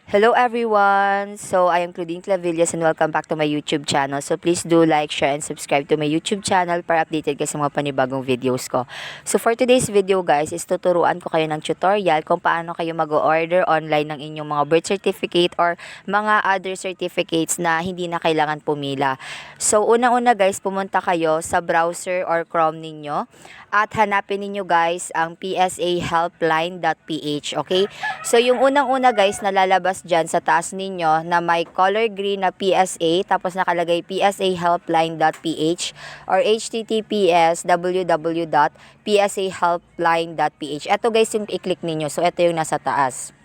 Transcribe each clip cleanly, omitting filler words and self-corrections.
Hello everyone! So, I am Claudine Clavillas and welcome back to my YouTube channel. So, please do like, share, and subscribe to my YouTube channel para updated kayo sa mga panibagong videos ko. So, for today's video guys, is tuturuan ko kayo ng tutorial kung paano kayo mag-order online ng inyong mga birth certificate or mga other certificates na hindi na kailangan pumila. So, unang-una guys, pumunta kayo sa browser or Chrome ninyo at hanapin ninyo guys ang psahelpline.ph, okay? So, yung unang-una guys na lalabas dyan sa taas ninyo na may color green na PSA, tapos nakalagay psahelpline.ph or https://www.psahelpline.ph. Ito guys yung i-click ninyo. So, ito yung nasa taas.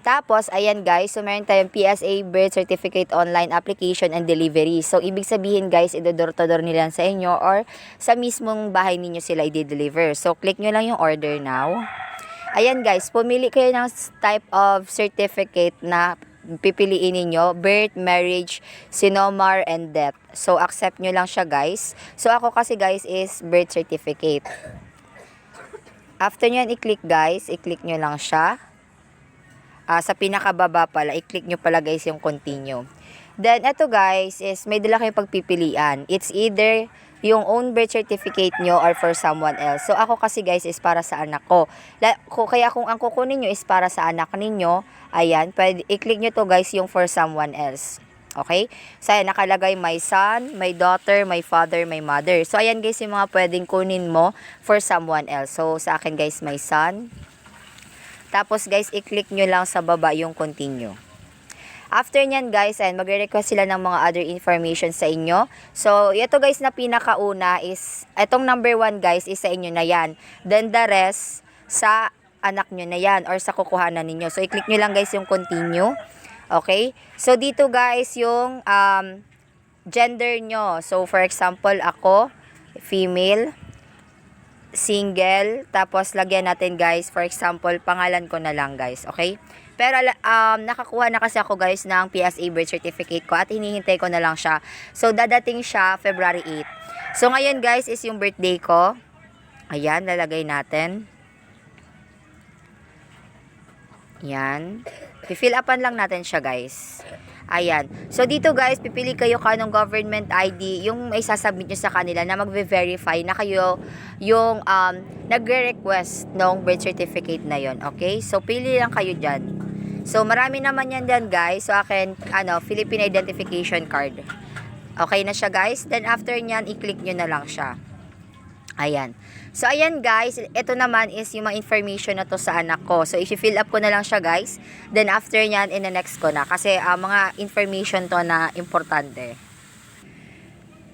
Tapos, ayan guys, so meron tayong PSA Birth Certificate Online Application and Delivery. So, ibig sabihin guys, idodor-to-door nila sa inyo or sa mismong bahay ninyo sila i-deliver. So, click nyo lang yung order now. Ayan guys, pumili kayo ng type of certificate na pipiliin ninyo, birth, marriage, sinomar, and death. So, accept nyo lang siya guys. So, ako kasi guys is birth certificate. After nyo yan i-click guys, i-click nyo lang siya. Sa pinakababa pala, i-click nyo pala guys yung continue. Then, ito guys, is may dala kayong pagpipilian. It's either yung own birth certificate nyo or for someone else. So, ako kasi guys is para sa anak ko. Kaya kung ang kukunin nyo is para sa anak ninyo, ayan, pwede, i-click nyo to guys yung for someone else. Okay? So, ayan, nakalagay my son, my daughter, my father, my mother. So, ayan guys yung mga pwedeng kunin mo for someone else. So, sa akin guys, my son. Tapos guys, i-click nyo lang sa baba yung continue. After nyan guys, ayan, magre-request sila ng mga other information sa inyo. So, ito guys na pinakauna is, itong number 1 guys is sa inyo na yan. Then the rest, sa anak nyo na yan or sa kukuhanan ninyo. So, i-click nyo lang guys yung continue. Okay? So, dito guys yung gender nyo. So, for example, ako, female, single, tapos lagyan natin guys, for example, pangalan ko na lang guys, okay? Pero nakakuha na kasi ako guys ng PSA birth certificate ko at hinihintay ko na lang siya. So, dadating siya February 8. So, ngayon guys is yung birthday ko. Ayan, lalagay natin. Yan. I-fill upan lang natin siya guys. Ayan. So, dito guys, pipili kayo kanong government ID, yung may sasubmit nyo sa kanila na magve-verify na kayo yung nagre-request ng birth certificate na yon. Okay? So, pili lang kayo dyan. So, marami naman yan dyan guys. So, akin, Philippine Identification Card. Okay na siya guys. Then, after nyan, i-click nyo na lang siya. Ayan. So, ayan guys, ito naman is yung mga information na to sa anak ko. So, i-fill up ko na lang siya guys. Then, after nyan, in-next ko na. Kasi, mga information to na importante.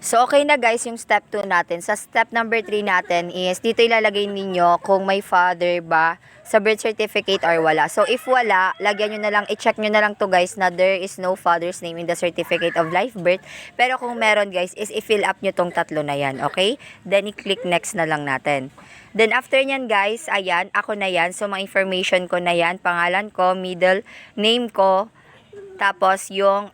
So, okay na guys yung step 2 natin. Sa step number 3 natin is, dito ilalagay ninyo kung may father ba sa birth certificate or wala. So, if wala, lagyan nyo na lang, i-check nyo na lang to guys na there is no father's name in the certificate of live birth. Pero kung meron guys, is i-fill up nyo tong tatlo na yan, okay? Then, i-click next na lang natin. Then, after nyan guys, ayan, ako na yan. So, mga information ko na yan. Pangalan ko, middle name ko, tapos yung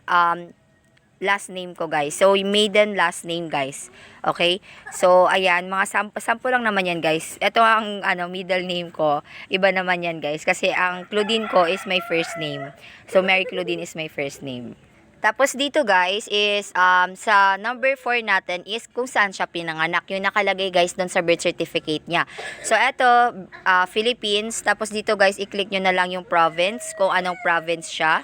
last name ko guys. So, maiden last name guys. Okay? So, ayan, mga sample lang naman yan guys. Ito ang middle name ko. Iba naman yan guys. Kasi ang Claudine ko is my first name. So, Mary Claudine is my first name. Tapos dito guys is sa number 4 natin is kung saan siya pinanganak. Yung nakalagay guys doon sa birth certificate niya. So, eto, Philippines. Tapos dito guys, i-click nyo na lang yung province. Kung anong province siya.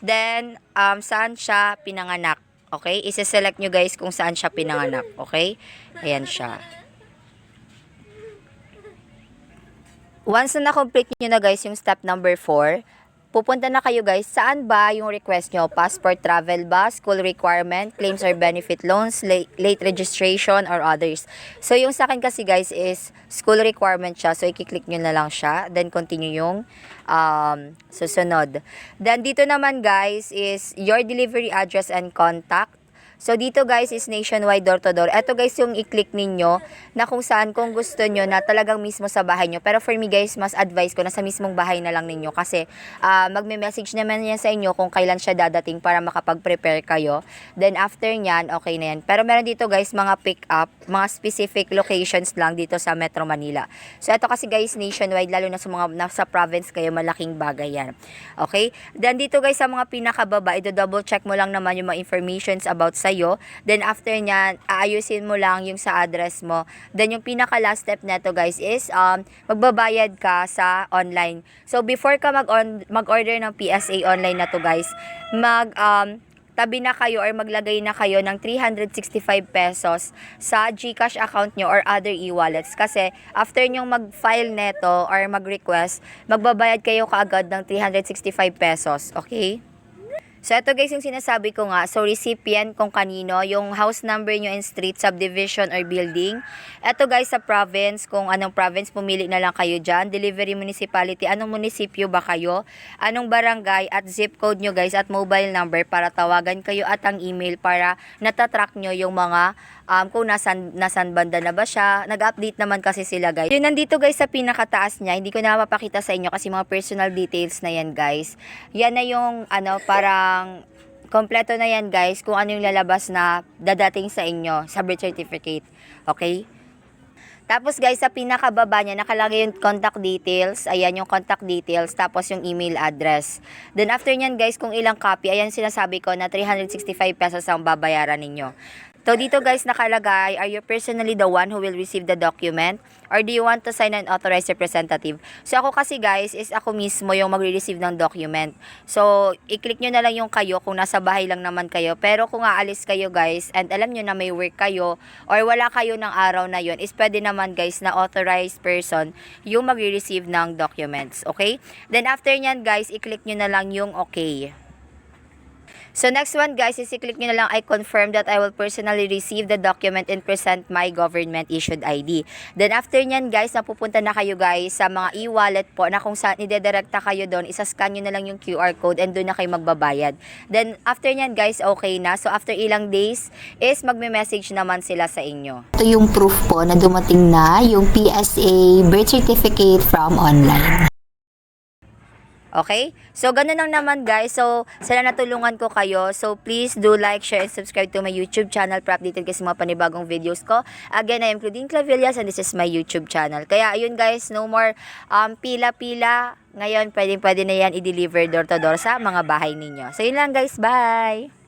Then, saan siya pinanganak. Okay? Ise-select nyo guys kung saan siya pinanganak. Okay? Ayan siya. Once na na-complete nyo na guys yung step number 4, pupunta na kayo guys, saan ba yung request nyo? Passport, travel ba, school requirement, claims or benefit loans, late registration, or others. So, yung sa akin kasi guys is school requirement siya. So, i-click nyo na lang siya. Then, continue yung susunod. Then, dito naman guys is your delivery address and contact. So dito guys is nationwide door to door. Ito guys yung i-click ninyo na kung saan kung gusto nyo na talagang mismo sa bahay nyo. Pero for me guys, mas advice ko na sa mismong bahay na lang ninyo kasi magme-message naman yan sa inyo kung kailan siya dadating para makapag-prepare kayo. Then after nyan, okay na yan. Pero meron dito guys mga pick up, mga specific locations lang dito sa Metro Manila. So ito kasi guys nationwide, lalo na sa mga nasa province kayo, malaking bagay yan. Okay? Then dito guys sa mga pinakababa, i-double check mo lang naman yung mga informations about sa'yo. Then after nyan, aayusin mo lang yung sa address mo. Then yung pinaka last step neto guys is magbabayad ka sa online. So before ka mag-order ng PSA online na to guys, tabi na kayo or maglagay na kayo ng 365 pesos sa GCash account nyo or other e-wallets. Kasi after nyong mag-file neto or mag-request, magbabayad kayo kaagad ng 365 pesos. Okay? So, ito guys yung sinasabi ko nga. So, recipient kung kanino, yung house number nyo and street, subdivision or building. Ito guys sa province, kung anong province, pumili na lang kayo dyan. Delivery municipality, anong munisipyo ba kayo? Anong barangay at zip code nyo guys at mobile number para tawagan kayo at ang email para natatrack nyo yung mga kung nasan banda na ba siya. Nag-update naman kasi sila guys. Yun nandito guys sa pinakataas niya, hindi ko na mapapakita sa inyo kasi mga personal details na yan guys. Yan na yung parang kompleto na yan guys kung ano yung lalabas na dadating sa inyo sa birth certificate. Okay? Tapos guys, sa pinakababa niya, nakalagay yung contact details. Ayan yung contact details. Tapos yung email address. Then after nyan guys, kung ilang copy, ayan sinasabi ko na 365 pesos ang babayaran ninyo. So dito guys nakalagay, are you personally the one who will receive the document? Or do you want to sign an authorized representative? So ako kasi guys, is ako mismo yung magre-receive ng document. So i-click nyo na lang yung kayo kung nasa bahay lang naman kayo. Pero kung aalis kayo guys, and alam nyo na may work kayo, or wala kayo ng araw na yon, is pwede naman guys na authorized person yung magre-receive ng documents. Okay? Then after nyan guys, i-click nyo na lang yung okay. So next one guys is i-click nyo na lang I confirm that I will personally receive the document and present my government issued ID. Then after nyan guys, napupunta na kayo guys sa mga e-wallet po na kung saan idedirekta kayo doon, isascan nyo na lang yung QR code and doon na kayo magbabayad. Then after nyan guys, okay na. So after ilang days is magme-message naman sila sa inyo. Ito yung proof po na dumating na yung PSA birth certificate from online. Okay? So, ganun lang naman guys. So, sana natulungan ko kayo. So, please do like, share, and subscribe to my YouTube channel para updated kasi mga panibagong videos ko. Again, I am Claudine Clavillas and this is my YouTube channel. Kaya, ayun guys, no more pila-pila. Ngayon, pwede na yan i-deliver door to door sa mga bahay ninyo. So, yun lang guys. Bye!